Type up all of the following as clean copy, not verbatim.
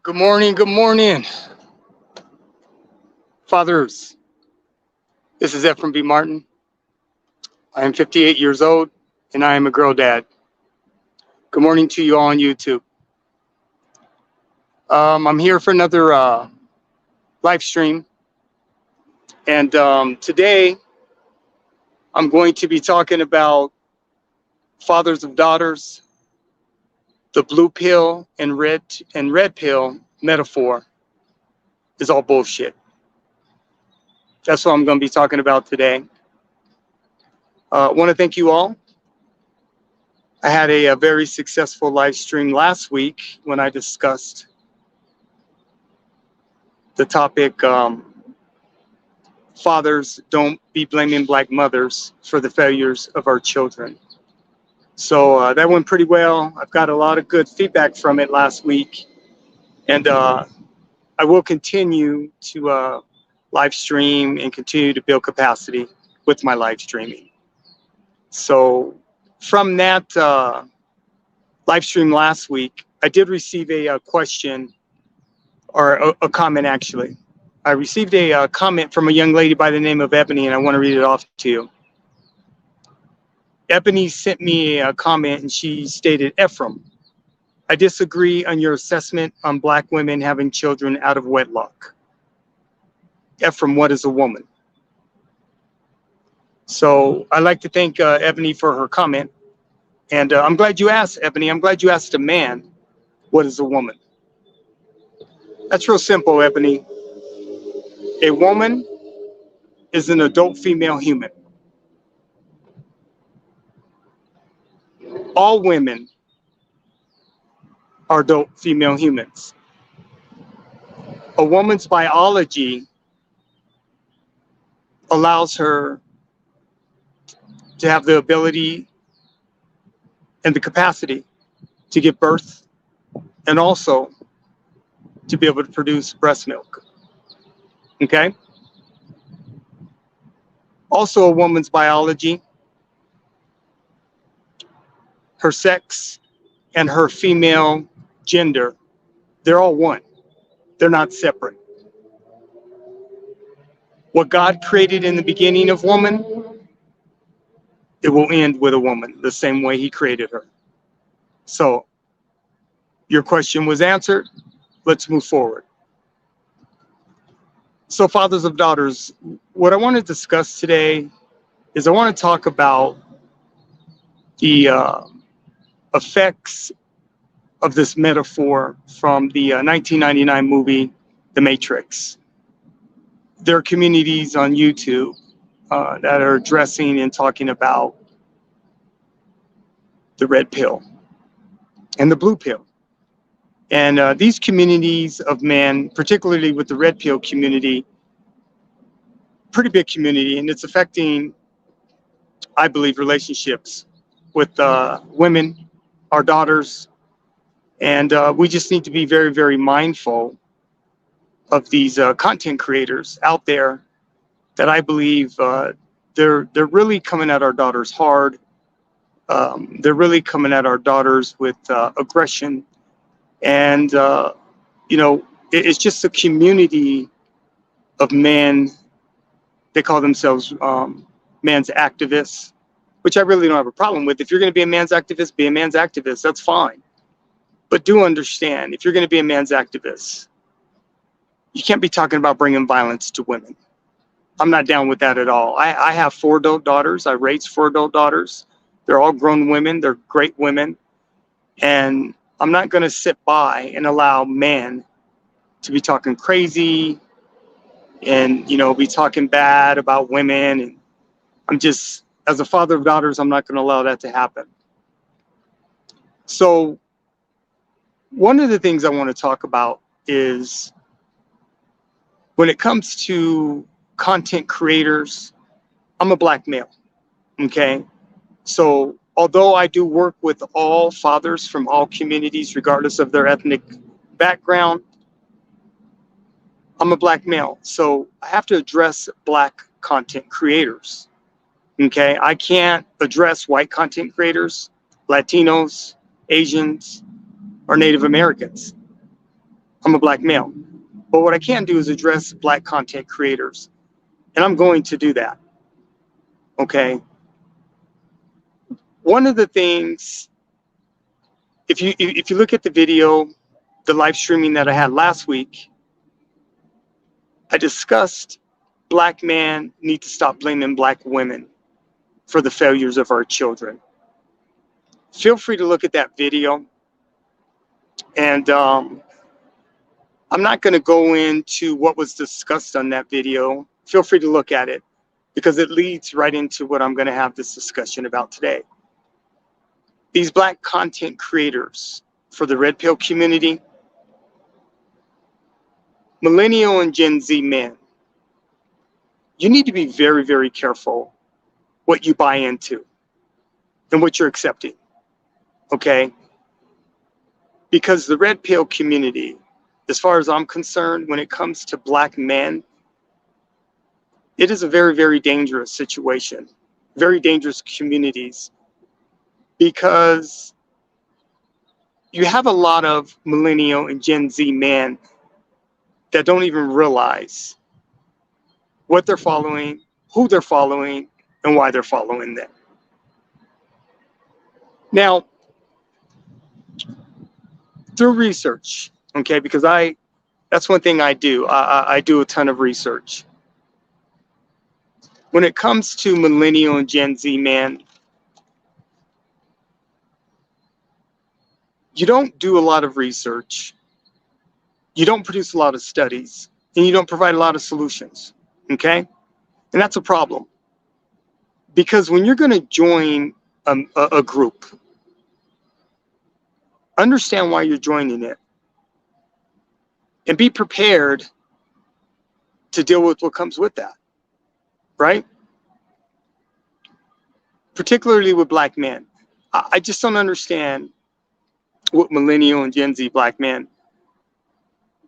Good morning, good morning, fathers. This is Ephraim B. Martin. I am 58 years old and I am a girl dad. Good morning to you all on YouTube. I'm here for another live stream, and today I'm going to be talking about fathers of daughters, the blue pill and red pill metaphor is all bullshit. That's what I'm going to be talking about today. I want to thank you all. I had a very successful live stream last week when I discussed the topic, fathers, don't be blaming black mothers for the failures of our children. So that went pretty well. I've got a lot of good feedback from it last week. And I will continue to live stream and continue to build capacity with my live streaming. So from that live stream last week, I did receive a question, or a comment actually. I received a comment from a young lady by the name of Ebony, and I want to read it off to you. Ebony sent me a comment and she stated, Ephraim, I disagree on your assessment on black women having children out of wedlock. Ephraim, what is a woman? So I'd like to thank Ebony for her comment. And I'm glad you asked, Ebony. I'm glad you asked a man, what is a woman? That's real simple, Ebony. A woman is an adult female human. All women are adult female humans. A woman's biology allows her to have the ability and the capacity to give birth and also to be able to produce breast milk. Okay? Also, a woman's biology, her sex, and her female gender, they're all one. They're not separate. What God created in the beginning of woman, it will end with a woman the same way he created her. So your question was answered. Let's move forward. So fathers of daughters, what I want to discuss today is I want to talk about the effects of this metaphor from the 1999 movie, The Matrix. There are communities on YouTube that are addressing and talking about the red pill and the blue pill. And these communities of men, particularly with the red pill community, pretty big community, and it's affecting, I believe, relationships with women, our daughters, and we just need to be very, very mindful of these content creators out there that I believe they're really coming at our daughters hard. They're really coming at our daughters with aggression, and you know, it's just a community of men. They call themselves man's activists, which I really don't have a problem with. If you're going to be a man's activist, be a man's activist. That's fine. But do understand, if you're going to be a man's activist, you can't be talking about bringing violence to women. I'm not down with that at all. I have 4 adult daughters. I raised 4 adult daughters. They're all grown women. They're great women. And I'm not going to sit by and allow men to be talking crazy and, you know, be talking bad about women. And I'm just, as a father of daughters, I'm not going to allow that to happen. So one of the things I want to talk about is when it comes to content creators, I'm a black male, okay? So although I do work with all fathers from all communities, regardless of their ethnic background, I'm a black male. So I have to address black content creators, okay? I can't address white content creators, Latinos, Asians, or Native Americans. I'm a black male. But what I can do is address black content creators. And I'm going to do that. Okay. One of the things, if you look at the video, the live streaming that I had last week, I discussed black men need to stop blaming black women for the failures of our children. Feel free to look at that video. And I'm not going to go into what was discussed on that video. Feel free to look at it because it leads right into what I'm going to have this discussion about today. These black content creators for the red pill community, Millennial and Gen Z men, you need to be very, very careful what you buy into and what you're accepting, okay? Because the red pill community, as far as I'm concerned, when it comes to black men, it is a very, very dangerous situation, very dangerous communities, because you have a lot of Millennial and Gen Z men that don't even realize what they're following, who they're following, and why they're following them. Now, through research, okay, because that's one thing I do. I do a ton of research. When it comes to Millennial and Gen Z, man, you don't do a lot of research, you don't produce a lot of studies, and you don't provide a lot of solutions, okay? And that's a problem. Because when you're going to join a group, understand why you're joining it and be prepared to deal with what comes with that, right? Particularly with black men. I just don't understand what Millennial and Gen Z black men,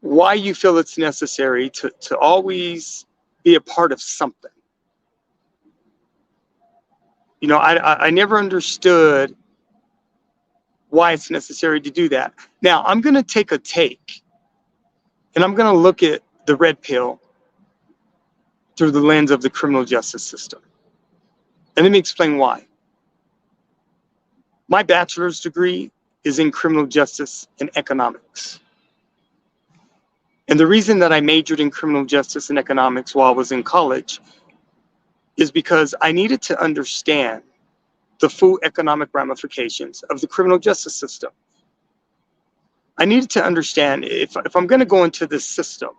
why you feel it's necessary to always be a part of something. You know, I never understood why it's necessary to do that. Now, I'm going to take a take and I'm going to look at the red pill through the lens of the criminal justice system. And let me explain why. My bachelor's degree is in criminal justice and economics. And the reason that I majored in criminal justice and economics while I was in college is because I needed to understand the full economic ramifications of the criminal justice system. I needed to understand if I'm going to go into this system,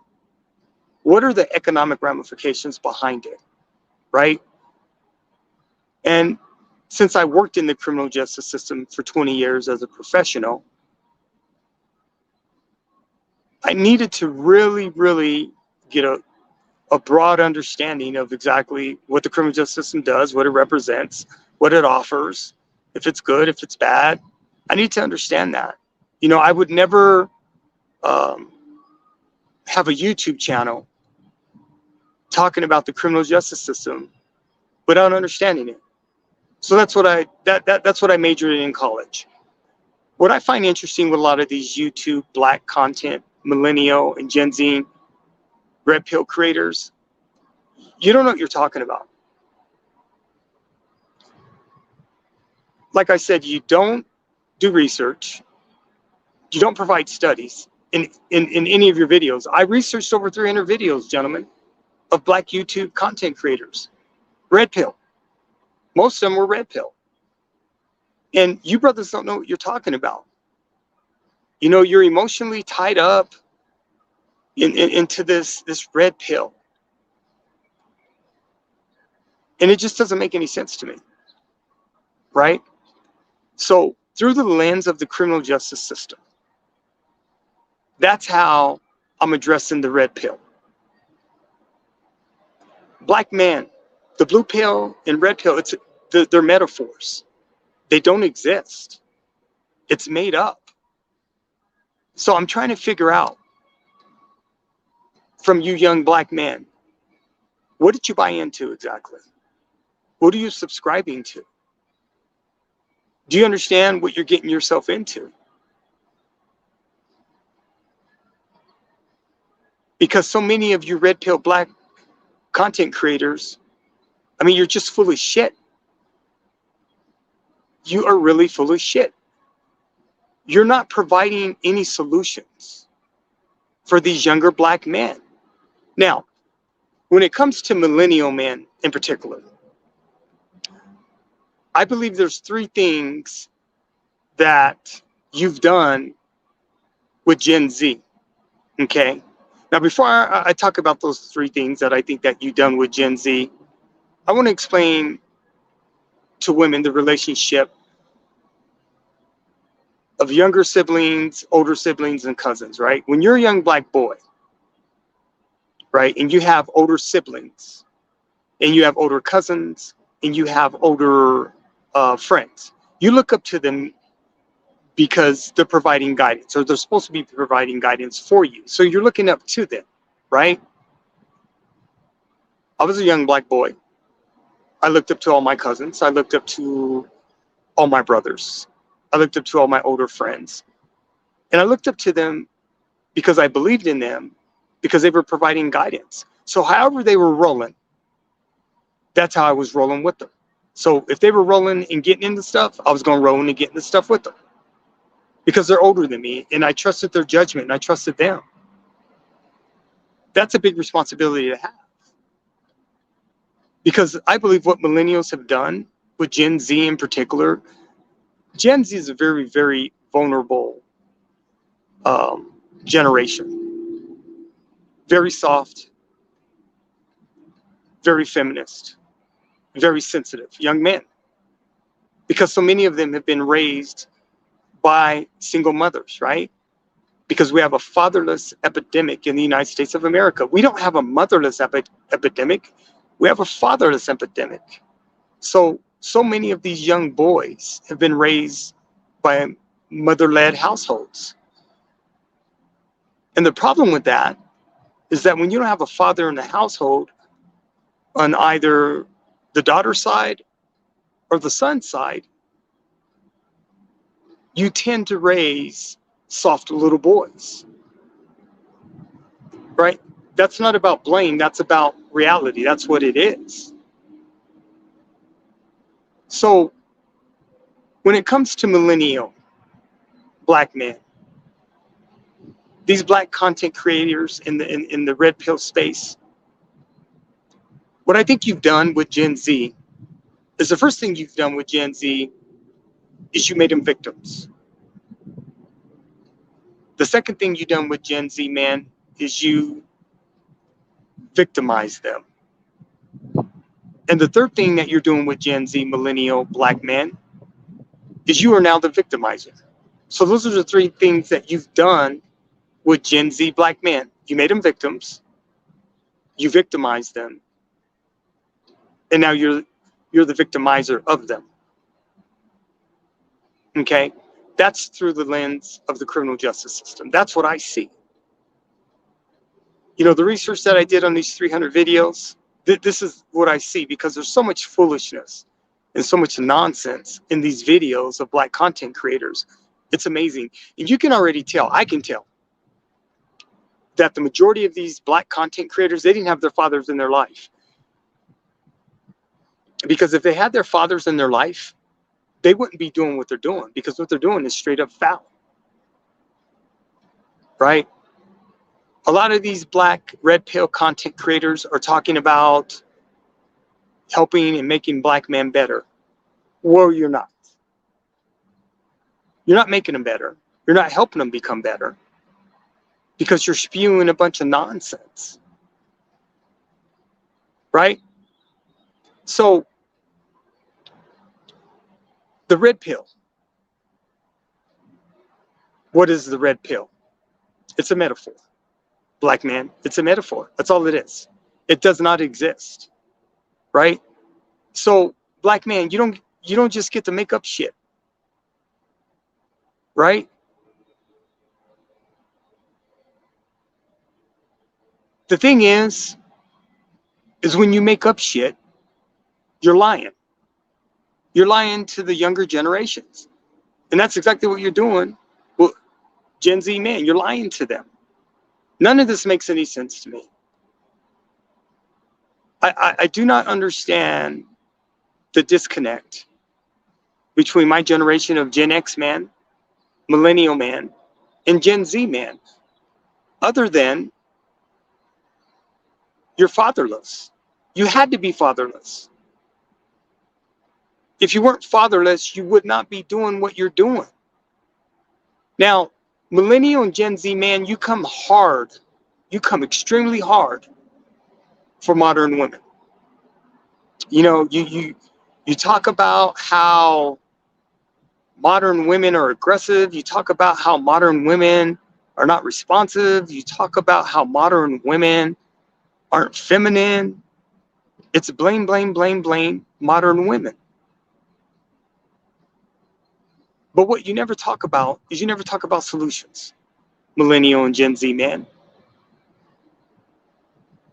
what are the economic ramifications behind it, right? And since I worked in the criminal justice system for 20 years as a professional, I needed to really, really get a broad understanding of exactly what the criminal justice system does, what it represents, what it offers, if it's good, if it's bad. I need to understand that. You know, I would never have a YouTube channel talking about the criminal justice system without understanding it. So that's what that's what I majored in college. What I find interesting with a lot of these YouTube black content, Millennial and Gen Z red pill creators, you don't know what you're talking about. Like I said, you don't do research. You don't provide studies in any of your videos. I researched over 300 videos, gentlemen, of black YouTube content creators. Red pill. Most of them were red pill. And you brothers don't know what you're talking about. You know, you're emotionally tied up into this red pill. And it just doesn't make any sense to me, right? So through the lens of the criminal justice system, that's how I'm addressing the red pill. Black man, the blue pill and red pill, they're metaphors. They don't exist. It's made up. So I'm trying to figure out from you young black men, what did you buy into exactly? What are you subscribing to? Do you understand what you're getting yourself into? Because so many of you red pill black content creators, I mean, you're just full of shit. You are really full of shit. You're not providing any solutions for these younger black men. Now, when it comes to millennial men in particular, I believe there's three things that you've done with Gen Z. Okay. Now, before I talk about those three things that I think that you've done with Gen Z, I want to explain to women the relationship of younger siblings, older siblings, and cousins, right? When you're a young black boy, right, and you have older siblings, and you have older cousins, and you have older friends, you look up to them because they're providing guidance, or they're supposed to be providing guidance for you. So you're looking up to them, right? I was a young black boy. I looked up to all my cousins. I looked up to all my brothers. I looked up to all my older friends. And I looked up to them because I believed in them, because they were providing guidance. So however they were rolling, that's how I was rolling with them. So if they were rolling and getting into stuff, I was going to roll and get into stuff with them, because they're older than me and I trusted their judgment and I trusted them. That's a big responsibility to have. Because I believe what millennials have done with Gen Z in particular, Gen Z is a very, very vulnerable generation. Very soft, very feminist, very sensitive young men. Because so many of them have been raised by single mothers, right? Because we have a fatherless epidemic in the United States of America. We don't have a motherless epidemic. We have a fatherless epidemic. So many of these young boys have been raised by mother-led households. And the problem with that is that when you don't have a father in the household on either the daughter's side or the son's side, you tend to raise soft little boys, right? That's not about blame. That's about reality. That's what it is. So when it comes to millennial black men, these black content creators in the red pill space, what I think you've done with Gen Z is, the first thing you've done with Gen Z is you made them victims. The second thing you've done with Gen Z, man, is you victimize them. And the third thing that you're doing with Gen Z millennial black men is you are now the victimizer. So those are the three things that you've done with Gen Z black men. You made them victims, you victimized them, and now you're the victimizer of them. Okay? That's through the lens of the criminal justice system. That's what I see. You know, the research that I did on these 300 videos, this is what I see, because there's so much foolishness and so much nonsense in these videos of black content creators. It's amazing. And you can already tell, I can tell, that the majority of these black content creators, they didn't have their fathers in their life. Because if they had their fathers in their life, they wouldn't be doing what they're doing, because what they're doing is straight up foul. Right? A lot of these black red pill content creators are talking about helping and making black men better. Well, you're not. You're not making them better. You're not helping them become better, because you're spewing a bunch of nonsense. Right? So the red pill. What is the red pill? It's a metaphor. Black man, it's a metaphor. That's all it is. It does not exist. Right? So black man, you don't just get to make up shit. Right? The thing is when you make up shit, you're lying. You're lying to the younger generations. And that's exactly what you're doing. Well, Gen Z man, you're lying to them. None of this makes any sense to me. I do not understand the disconnect between my generation of Gen X man, Millennial man, and Gen Z man, other than you're fatherless. You had to be fatherless. If you weren't fatherless, you would not be doing what you're doing. Now, Millennial and Gen Z man, you come hard. You come extremely hard for modern women. You know, you talk about how modern women are aggressive. You talk about how modern women are not responsive. You talk about how modern women aren't feminine. It's blame, blame, blame, blame modern women. But what you never talk about is you never talk about solutions, Millennial and Gen Z man.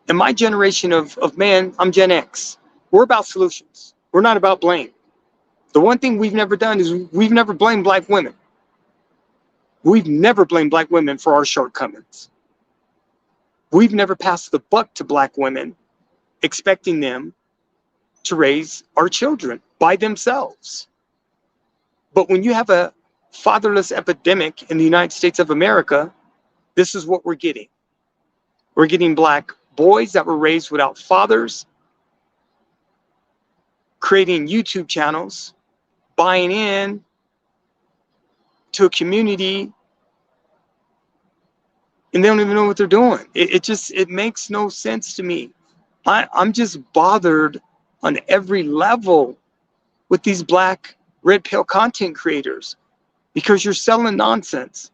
In my generation of man, I'm Gen X. We're about solutions. We're not about blame. The one thing we've never done is we've never blamed black women. We've never blamed black women for our shortcomings. We've never passed the buck to black women, expecting them to raise our children by themselves. But when you have a fatherless epidemic in the United States of America, this is what we're getting. We're getting black boys that were raised without fathers, creating YouTube channels, buying in to a community, and they don't even know what they're doing. It makes no sense to me. I'm just bothered on every level with these black red pill content creators because you're selling nonsense.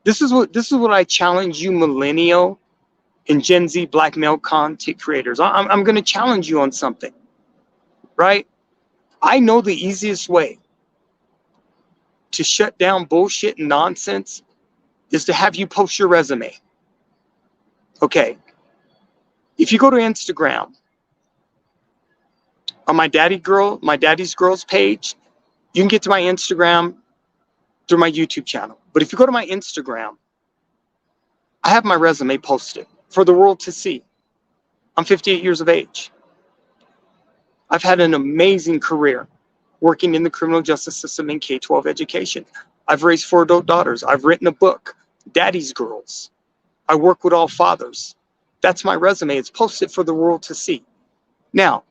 This is what I challenge you, Millennial and Gen Z black male content creators. I'm going to challenge you on something, right? I know the easiest way to shut down bullshit and nonsense is to have you post your resume. Okay. If you go to Instagram on my daddy's girls page, you can get to my Instagram through my YouTube channel. But if you go to my Instagram, I have my resume posted for the world to see. I'm 58 years of age. I've had an amazing career working in the criminal justice system in K-12 education. I've raised 4 adult daughters. I've written a book, Daddy's Girls. I work with all fathers. That's my resume. It's posted for the world to see. Now,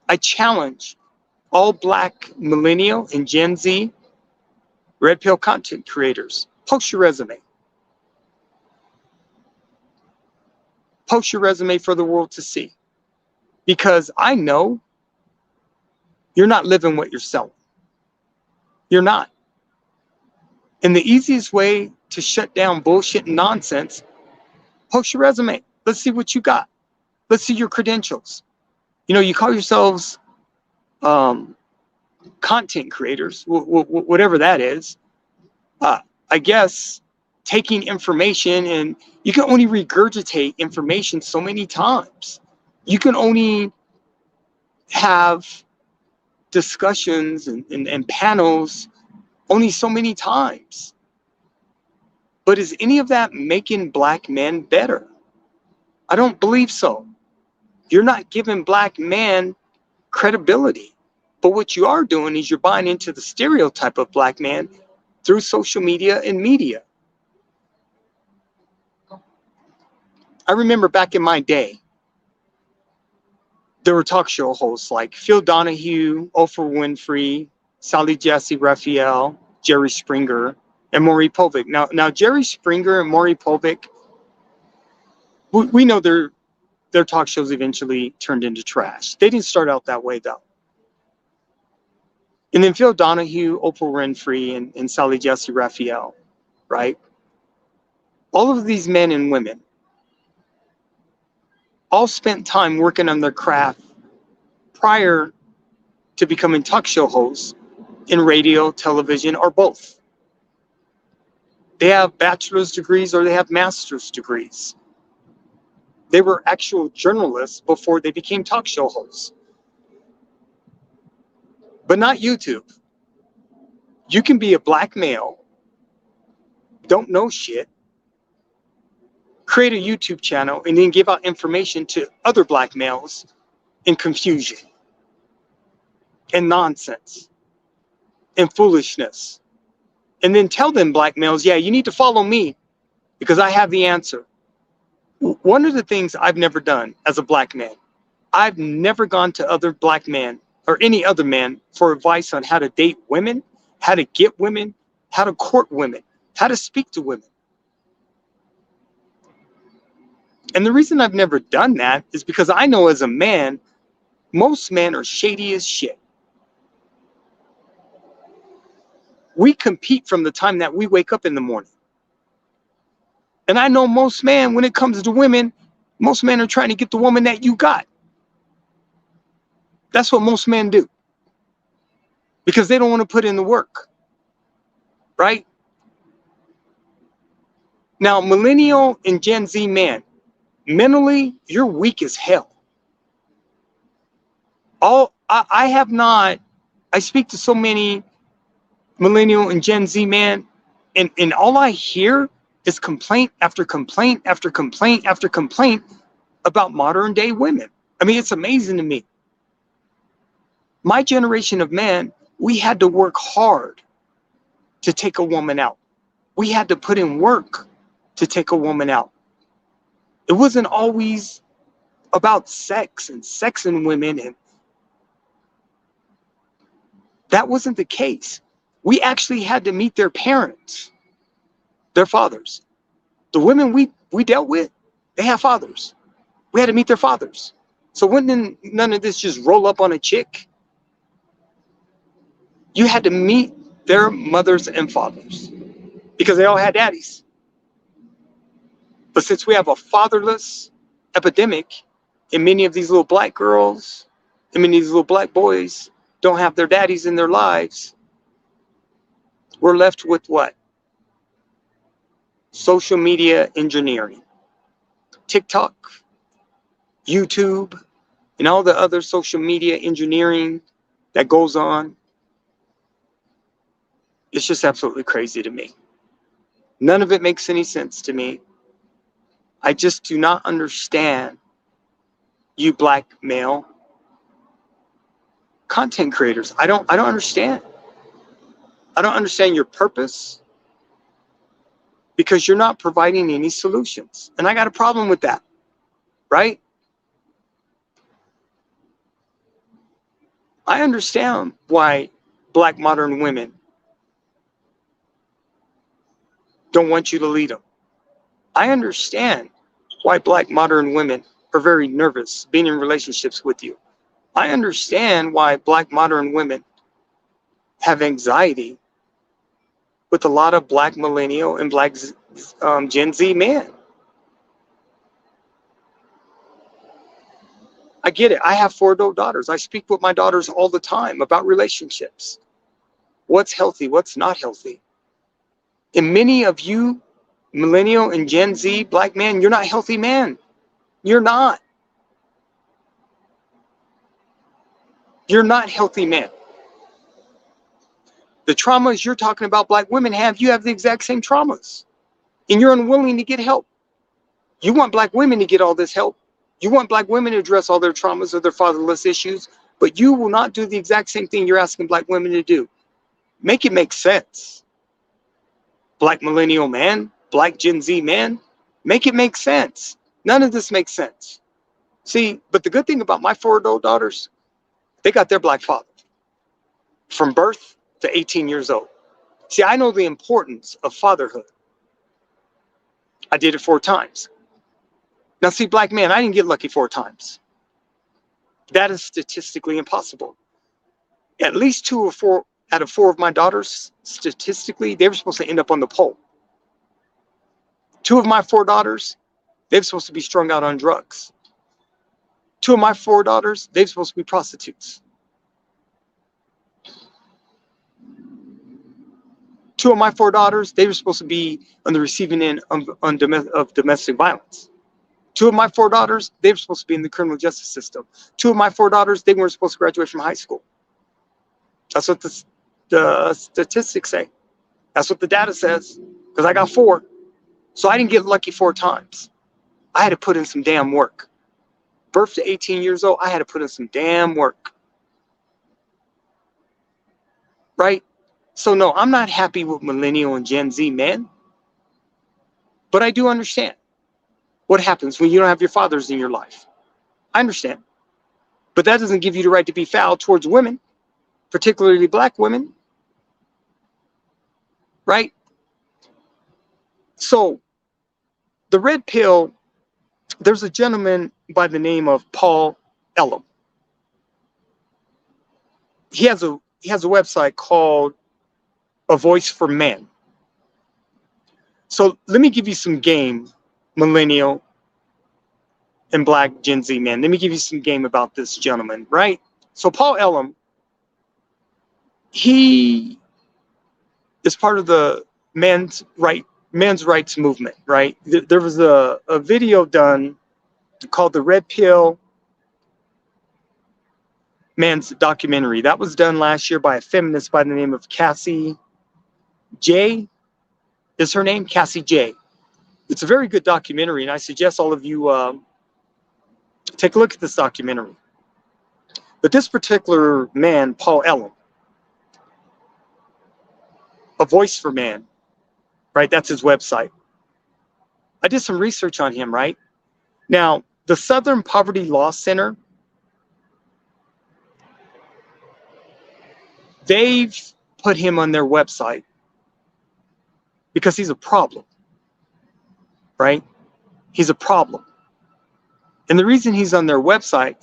I challenge all black Millennial and Gen Z red pill content creators. Post your resume. Post your resume for the world to see. Because I know you're not living what you're selling. You're not. And the easiest way to shut down bullshit and nonsense, post your resume. Let's see what you got. Let's see your credentials. You know, you call yourselves content creators, whatever that is. I guess taking information, and you can only regurgitate information so many times. You can only have discussions and panels only so many times. But is any of that making black men better? I don't believe so. You're not giving black men credibility. But what you are doing is you're buying into the stereotype of black man through social media and media. I remember back in my day, there were talk show hosts like Phil Donahue, Oprah Winfrey, Sally Jesse Raphael, Jerry Springer, and Maury Povich. Now Jerry Springer and Maury Povich, we know their talk shows eventually turned into trash. They didn't start out that way though. And then Phil Donahue, Oprah Winfrey, and Sally Jesse Raphael, right? All of these men and women all spent time working on their craft prior to becoming talk show hosts in radio, television, or both. They have bachelor's degrees or they have master's degrees. They were actual journalists before they became talk show hosts. But not YouTube. You can be a black male don't know shit, create a YouTube channel, and then give out information to other black males in confusion and nonsense and foolishness. And then tell them black males, yeah, you need to follow me because I have the answer. One of the things I've never done as a black man, I've never gone to other black men or any other man for advice on how to date women, how to get women, how to court women, how to speak to women. And the reason I've never done that is because I know as a man, most men are shady as shit. We compete from the time that we wake up in the morning. And I know most men, when it comes to women, most men are trying to get the woman that you got. That's what most men do. Because they don't want to put in the work. Right? Now, Millennial and Gen Z man, mentally, you're weak as hell. I speak to so many Millennial and Gen Z man, and all I hear is complaint after complaint after complaint after complaint about modern day women. I mean, it's amazing to me. My generation of men, we had to work hard to take a woman out. We had to put in work to take a woman out. It wasn't always about sex and sexing women, and that wasn't the case. We actually had to meet their parents, their fathers. The women we dealt with, they have fathers. We had to meet their fathers. So wouldn't none of this just roll up on a chick? You had to meet their mothers and fathers because they all had daddies. But since we have a fatherless epidemic, and many of these little black girls and many of these little black boys don't have their daddies in their lives, we're left with what? Social media engineering. TikTok, YouTube, and all the other social media engineering that goes on. It's just absolutely crazy to me. None of it makes any sense to me. I just do not understand you black male content creators. I don't understand. I don't understand your purpose because you're not providing any solutions. And I got a problem with that, right? I understand why black modern women don't want you to lead them. I understand why black modern women are very nervous being in relationships with you. I understand why black modern women have anxiety with a lot of black millennial and black Gen Z men. I get it. I have 4 adult daughters. I speak with my daughters all the time about relationships. What's healthy, what's not healthy. And many of you millennial and Gen Z black men, you're not healthy men. You're not. You're not healthy men. The traumas you're talking about black women have, you have the exact same traumas. And you're unwilling to get help. You want black women to get all this help. You want black women to address all their traumas or their fatherless issues, but you will not do the exact same thing you're asking black women to do. Make it make sense. Black millennial man, black Gen Z man, make it make sense. None of this makes sense. See, but the good thing about my 4 adult daughters, they got their black father from birth to 18 years old. See, I know the importance of fatherhood. I did it 4 times. Now, see, black man, I didn't get lucky 4 times. That is statistically impossible. At least 2 or 4 out of 4 of my daughters, statistically, they were supposed to end up on the pole. 2 of my 4 daughters, they were supposed to be strung out on drugs. 2 of my 4 daughters, they were supposed to be prostitutes. 2 of my 4 daughters, they were supposed to be on the receiving end of domestic violence. 2 of my 4 daughters, they were supposed to be in the criminal justice system. 2 of my 4 daughters, they weren't supposed to graduate from high school. That's what the statistics say. That's what the data says. because I got 4. So I didn't get lucky 4 times. I had to put in some damn work. Birth to 18 years old, I had to put in some damn work. Right? So no, I'm not happy with Millennial and Gen Z men. But I do understand what happens when you don't have your fathers in your life. I understand. But that doesn't give you the right to be foul towards women, particularly black women. Right? So the red pill, there's a gentleman by the name of Paul Elam. He has a website called A Voice for Men. So let me give you some game, millennial and black Gen Z men. Let me give you some game about this gentleman, right? So Paul Elam, he is part of the men's rights movement, right? There was a video done called The Red Pill Man's Documentary. That was done last year by a feminist by the name of Cassie J. Is her name? Cassie J. It's a very good documentary, and I suggest all of you take a look at this documentary. But this particular man, Paul Elam, A Voice for Man, right? That's his website. I did some research on him, right? Now, the Southern Poverty Law Center, they've put him on their website because he's a problem, right? He's a problem. And the reason he's on their website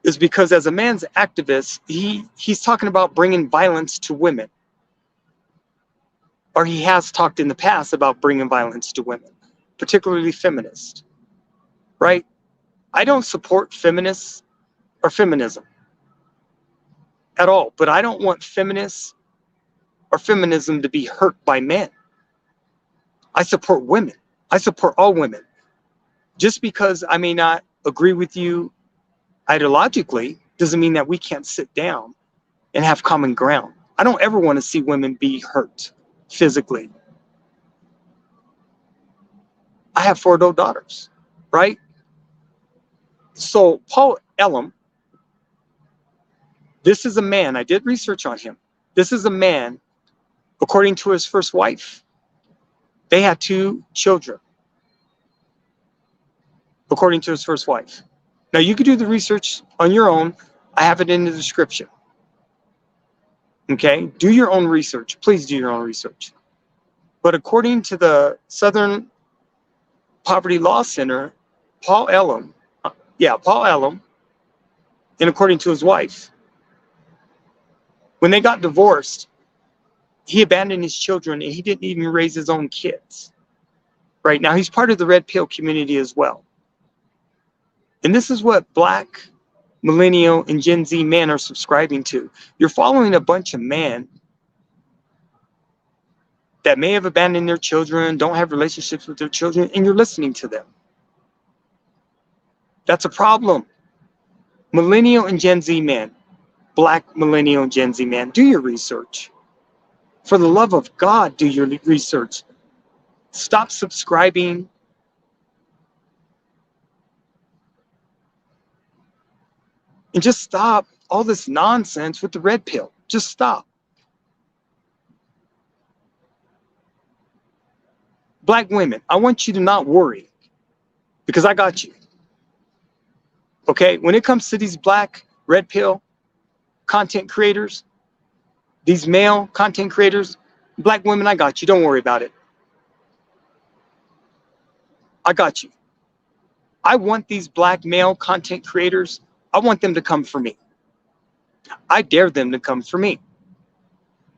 is because as a man's activist, he's talking about bringing violence to women. Or he has talked in the past about bringing violence to women, particularly feminists, right? I don't support feminists or feminism at all, but I don't want feminists or feminism to be hurt by men. I support women. I support all women. Just because I may not agree with you ideologically doesn't mean that we can't sit down and have common ground. I don't ever want to see women be hurt physically. I have 4 adult daughters, right? So Paul Elam, this is a man, I did research on him. This is a man, according to his first wife, they had 2 children, according to his first wife. Now you can do the research on your own. I have it in the description. Okay, do your own research. Please do your own research. But according to the Southern Poverty Law Center, Paul Elam, and according to his wife, when they got divorced, he abandoned his children and he didn't even raise his own kids. Right now, he's part of the red pill community as well. And this is what black, millennial, and Gen Z men are subscribing to. You're following a bunch of men that may have abandoned their children, don't have relationships with their children, and you're listening to them. That's a problem. Millennial and Gen Z men, black millennial and Gen Z men, do your research. For the love of God, do your research. Stop subscribing and just stop all this nonsense with the red pill. Just stop. Black women, I want you to not worry because I got you. Okay, when it comes to these black red pill content creators, these male content creators, black women, I got you. Don't worry about it. I got you. I want these black male content creators, I want them to come for me. I dare them to come for me.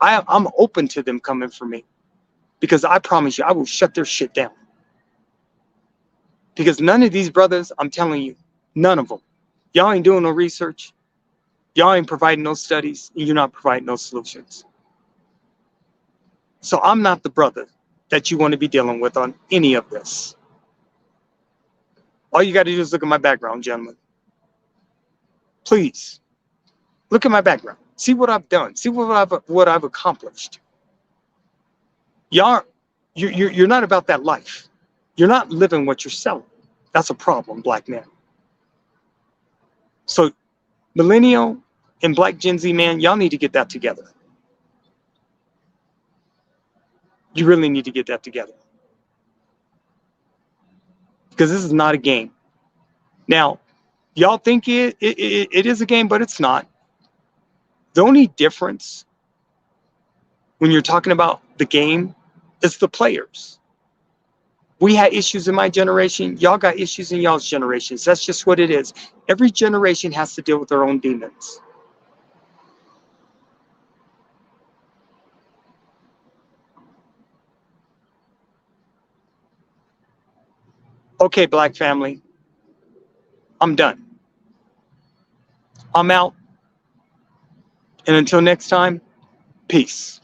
I'm open to them coming for me because I promise you, I will shut their shit down. Because none of these brothers, I'm telling you, none of them, y'all ain't doing no research. Y'all ain't providing no studies, and you're not providing no solutions. So I'm not the brother that you want to be dealing with on any of this. All you got to do is look at my background, gentlemen. Please, look at my background. See what I've done. See what I've accomplished. Y'all, you're not about that life. You're not living what you're selling. That's a problem, black men. So millennial and black Gen Z, man, y'all need to get that together. You really need to get that together. Because this is not a game. Now, y'all think it is a game, but it's not. The only difference when you're talking about the game is the players. We had issues in my generation. Y'all got issues in y'all's generations. That's just what it is. Every generation has to deal with their own demons. Okay, black family, I'm done. I'm out. And until next time, peace.